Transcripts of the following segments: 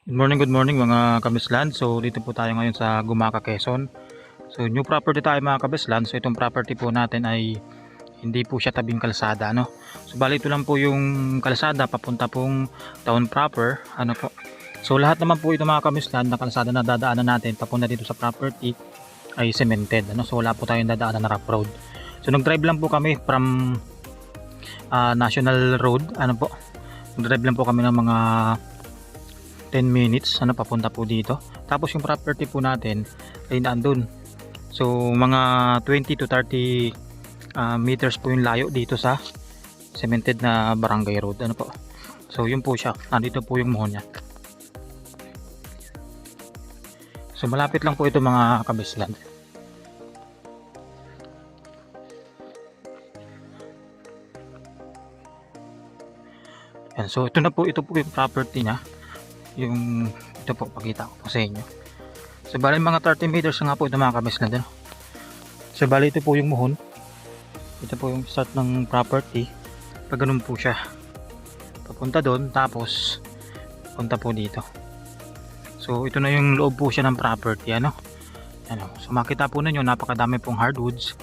Good morning mga kabislan. So dito po tayo ngayon sa Gumaca, Quezon. So new property tayo mga kabislan. So itong property po natin ay hindi po siya tabing kalsada, no. So bali ito lang po yung kalsada papunta pong town proper, ano po. So lahat naman po ito mga kabislan na kalsada na dadaanan natin papunta dito sa property ay cemented, ano. So wala po tayong dadaanan na rough road. So nag-drive lang po kami from National Road, ano po. Nag-drive lang po kami ng mga 10 minutes papunta po dito. Tapos yung property po natin ay naandun. So mga 20 to 30 meters po yung layo dito sa cemented na barangay road, ano po. So yun po siya, nandito po yung mohon niya. So malapit lang po ito mga kabislan. Yan, so ito po yung property niya. Yung ito po, pakita ko po sa inyo. So bali mga 30 meters nga po ito mga kabislan din. So bali ito po yung muhon. Ito po yung start ng property. Pag ganun po siya, papunta doon, tapos punta po dito. So ito na yung loob po siya ng property, ano. So makita po ninyo, napakadami pong hardwoods.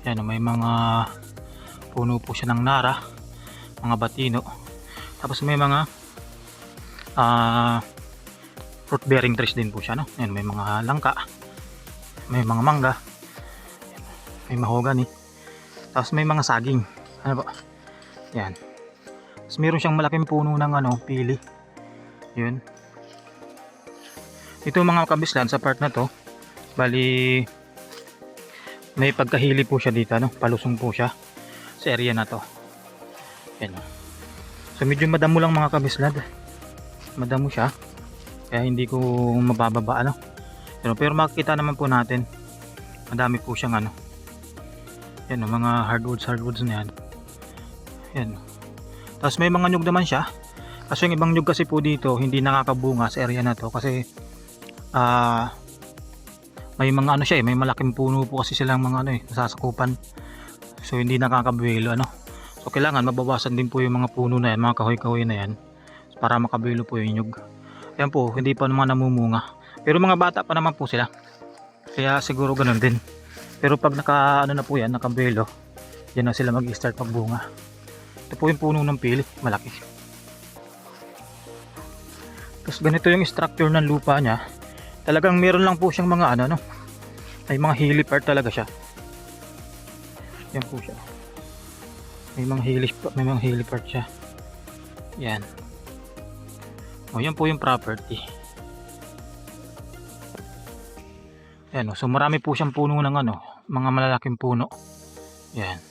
Yan, may mga puno po siya ng nara, mga batino. Tapos may mga fruit bearing trees din po siya, no. Ayan, may mga langka, may mga mangga, may mahogany, tapos may mga saging, ano po. Yan, tapos meron siyang malaking puno ng pili. Yun, ito mga kabislan, sa part na to bali may pagkahili po siya dito, no. Palusong po siya sa area na to. Yan, so medyo madamo lang mga kabislan, madamo siya, kaya hindi ko mabababa, ano. Pero makikita naman po natin madami po siyang yan, mga hardwoods na yan. Yan, tapos may mga nyug naman siya, kasi yung ibang nyug kasi po dito hindi nakakabunga sa area na to, kasi may mga siya may malaking puno po kasi silang mga nasasakupan, so hindi nakakabuelo, ano. So kailangan mabawasan din po yung mga puno na yan, mga kahoy-kahoy na yan, para makabilo po yung nyug. Yan po, hindi pa naman namumunga, pero mga bata pa naman po sila, kaya siguro ganun din. Pero pag na po yan, nakabilo, yan na sila mag-start magbunga. Ito po yung puno ng pili, malaki. Tapos ganito yung structure ng lupa niya. Talagang meron lang po siyang mga may mga hilly part talaga siya. Yan po siya, may mga hilly part siya. Yan. O, yan po yung property. Yan, so marami po siyang puno ng mga malalaking puno. Yan.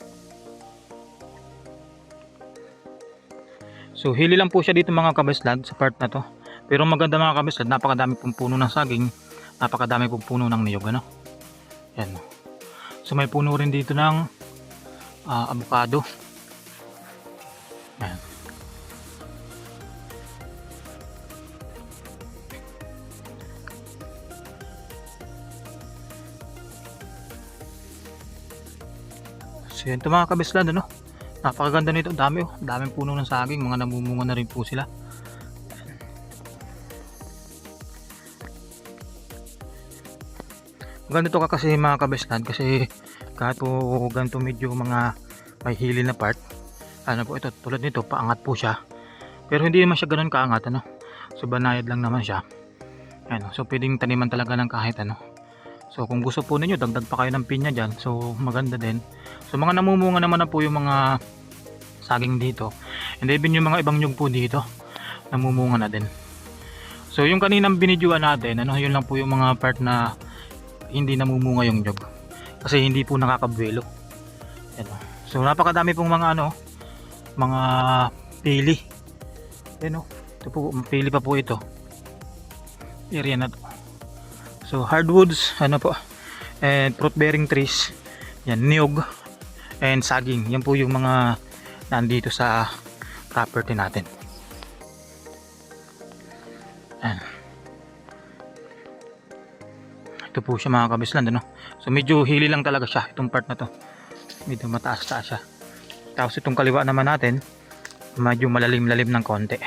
So hili lang po siya dito mga kabislan sa part na to. Pero maganda mga kabislan, napakadami pong puno ng saging, napakadami pong puno ng niyog, ano. Yan. So may puno rin dito ng avocado. Yan. So yan ito mga kabislan, napakaganda nito, dami daming puno ng saging, mga namumunga na rin po sila. Ganito ka kasi mga kabislan, kasi kahit po ganito medyo mga may hili na part, po, ito tulad nito paangat po siya, pero hindi naman siya ganoon kaangat, so banayad lang naman siya. So pwedeng taniman talaga ng kahit So kung gusto po ninyo, dagdag pa kayo ng pinya dyan, so maganda din. So mga namumunga naman na po yung mga saging dito, and even yung mga ibang nyug po dito namumunga na din. So yung kaninang binidyoan natin, yun lang po yung mga part na hindi namumunga yung nyug, kasi hindi po nakakabuelo. So napakadami pong mga mga pili. Ito po, pili pa po ito, area na to. So hardwoods, po, and fruit bearing trees, yan, niyog and saging, yan po yung mga nandito sa property natin. Yan. Ito po siya mga kabislan, so medyo hili lang talaga siya, itong part na to, medyo mataas-taas siya. Tapos itong kaliwa naman natin, medyo malalim-lalim ng konti.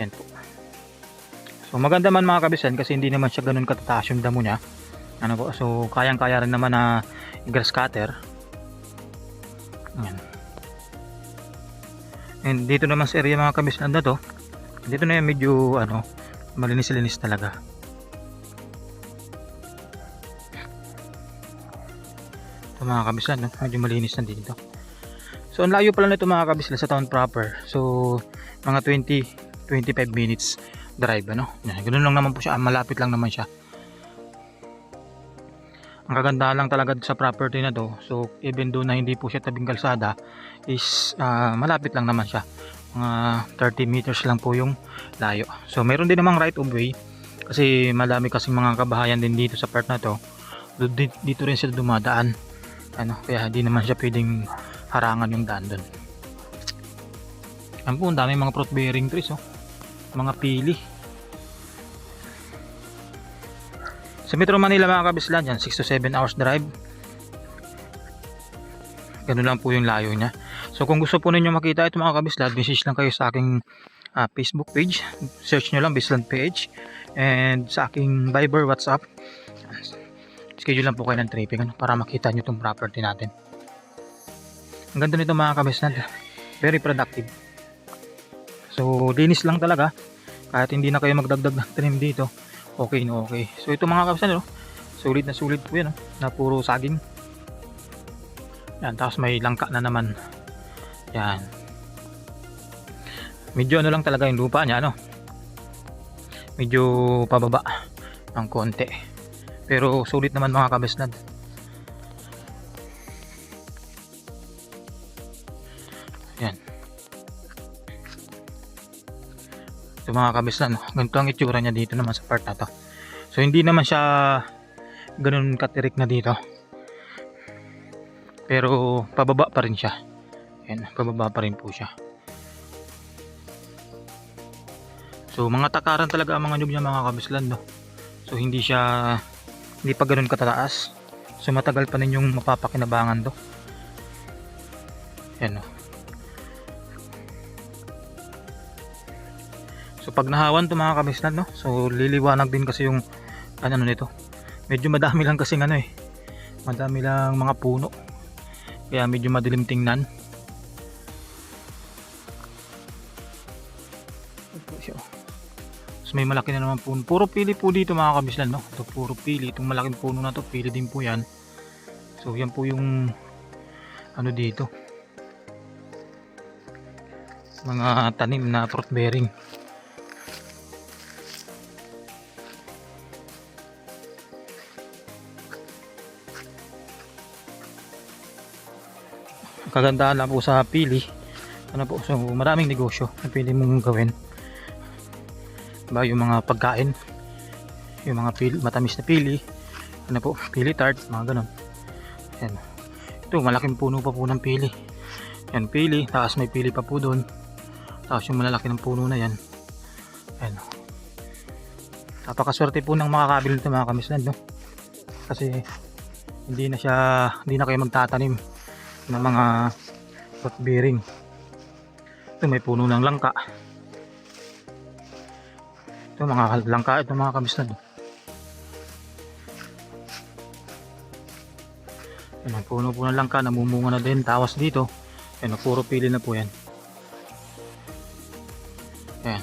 Yan po. So maganda man mga kabislan kasi hindi naman siya ganun katataas yung damo niya. Ano po, so kayang-kaya rin naman na grass cutter. Ayan. And dito naman sa area mga kabislan na to, dito na yung medyo ano, malinis-linis talaga. Ito mga kabislan, no? Medyo malinis na dito. So ang layo pala nito mga kabislan sa town proper. So mga 20-25 minutes drive, ano? Yan, ganun lang naman po siya, malapit lang naman siya. Ang kagandahan lang talaga sa property na to, so even though na hindi po siya tabing kalsada, is malapit lang naman siya. Mga 30 meters lang po yung layo. So meron din namang right of way kasi madami kasing mga kabahayan din dito sa part na to. Dito rin sila dumadaan. Ano, kaya hindi naman siya pwedeng harangan yung daan doon. Yan po, ang dami mga fruit bearing trees, oh. Mga pili. Sa Metro Manila mga kabislan, yan 6 to 7 hours drive. Ganun lang po yung layo niya. So kung gusto po ninyo makita ito mga kabislan, message lang kayo sa aking Facebook page. Search nyo lang Bislan PH. And sa aking Viber, WhatsApp. Schedule lang po kayo ng tripping, ano, para makita nyo itong property natin. Ang ganda nito mga kabislan. Very productive. So linis lang talaga. Kahit hindi na kayo magdagdag ng trim dito, okay no, okay. So ito mga kabislan, no, sulit na sulit po yan, no, na puro saging. Yan, tapos may langka na naman. Yan. Medyo ano lang talaga yung lupa niya, no. Medyo pababa ng konti. Pero sulit naman mga kabislan. Yan. Ito mga kabislan, ganito ang itsura niya dito naman sa part na to. So hindi naman siya ganun katirik na dito, pero pababa pa rin siya. Yan, pababa pa rin po siya. So mga takaran talaga ang mga nyug niya mga kabislan, no? So hindi pa ganun katataas. So matagal pa ninyong mapapakinabangan to. Yan, no? So pag nahawan to mga kabislan, no, so liliwanag din kasi yung ano nito. Medyo madami lang kasi ano, madami lang mga puno, kaya medyo madilim tingnan. So may malaki na naman puno. Puro pili po dito mga kabislan, no. Ito puro pili. Itong malaking puno na to, pili din po yan. So yan po yung ano dito, mga tanim na fruit bearing. Kagandahan lang po sa pili, ano po, so maraming negosyo na pwede mong gawin. Diba, yung mga pagkain, yung mga pili, matamis na pili, ano po, pili tart, mga ganun. Yan. Ito, malaking puno pa po ng pili. Yan, pili, tapos may pili pa po doon. Tapos yung malalaki ng puno na yan. Yan. Napakaswerte po ng makakabili nito mga kamislan, no? Kasi hindi na kayo magtatanim ng mga fruit bearing. Ito may puno ng langka. Ito mga langka, ito mga kabislan. Yan, puno po ng langka, namumunga na din. Tawas dito, yan, puro pili na po yan. Yan.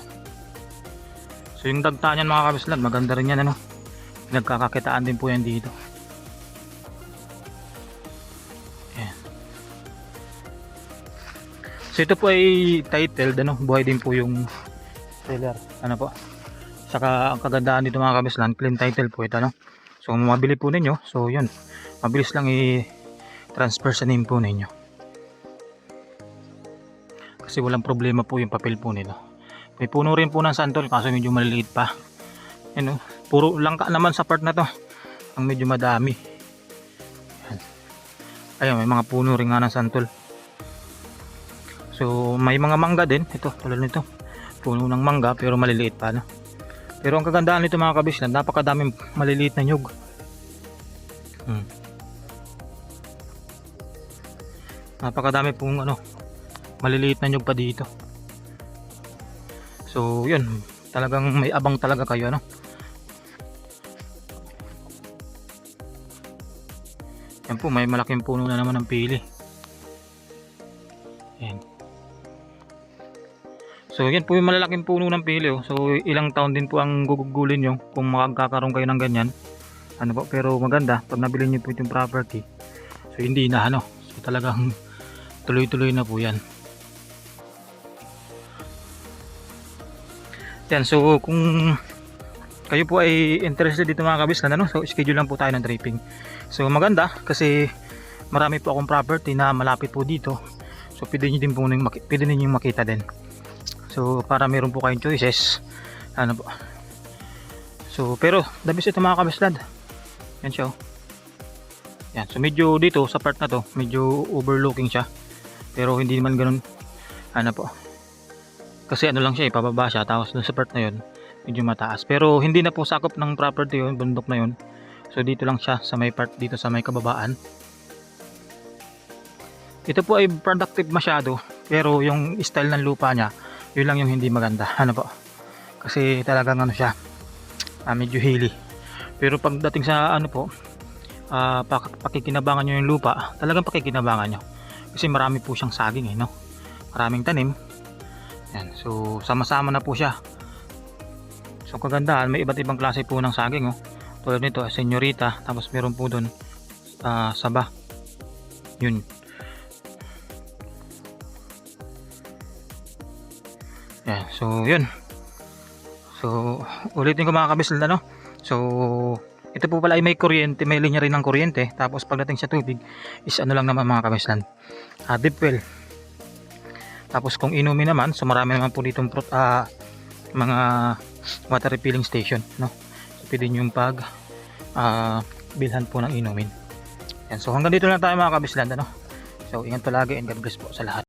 So yung dagta niyan mga kabislan, maganda rin yan, ano, nagkakakitaan din po yan dito. So ito po ay titled, ano, buhay din po yung seller, ano po. Saka ang kagandahan dito mga kabislan, clean title po ito, no. So kung mabili po ninyo, so yun, mabilis lang i-transfer sa name po ninyo. Kasi walang problema po yung papel po nito. May puno rin po ng santol, kaso medyo maliliit pa. Yan, no? Puro langka naman sa part na to, ang medyo madami. Ayun, may mga puno rin nga ng santol. So may mga mangga din, ito tulad nito, puno ng mangga pero maliliit pa, no? Pero ang kagandahan nito mga kabislan, napakadaming maliliit na nyug. Napakadami pong ano, maliliit na nyug pa dito. So yun, Talagang may abang talaga kayo, ano. Yan po, may malaking puno na naman ng pili. Yan. So yan po yung malalaking puno ng pili, oh. So ilang taon din po ang gugugulin nyo kung makakakaroon kayo ng ganyan, ano po. Pero maganda pag nabili nyo po yung property, so hindi na, ano. So talagang tuloy-tuloy na po yan. Yan, so kung kayo po ay interested dito mga kabislan, ano, so schedule lang po tayo ng tripping. So maganda kasi marami po akong property na malapit po dito. So pwede niyo din po pwede niyo makita din. So para meron po kayong choices, ano po. So pero the best ito mga kabislan. Yan siya, oh. Yan, so medyo dito sa part na to, medyo overlooking siya. Pero hindi naman ganoon, ano po. Kasi ano lang siya, pababa siya, tapos dun sa part na yun medyo mataas, pero hindi na po sakop ng property yun, bundok na yun. So dito lang siya sa may part, dito sa may kababaan. Ito po ay productive masyado, pero yung style ng lupa niya, yun lang yung hindi maganda, ano po. Kasi talagang ano siya, medyo hilly. Pero pagdating sa ano po, pakikinabangan nyo yung lupa, talagang pakikinabangan nyo. Kasi marami po siyang saging, no? Maraming tanim. Yan, so sama-sama na po siya. So kagandahan, may iba't ibang klase po ng saging, oh. Tulad nito, senyorita, tapos meron po doon saba. Yun. Yan, so yun. So ulitin ko mga kabislan, ano. So ito po pala ay may kuryente, may linya rin ng kuryente. Tapos pagdating sa tubig is ano lang naman mga kabislan, deep well. Tapos kung inumin naman, so marami naman po ditong mga water refilling station, no. So pwede nyo yung bilhan po ng inumin. Yan, so hanggang dito lang tayo mga kabislan, ano. So ingat palagi and God bless po sa lahat.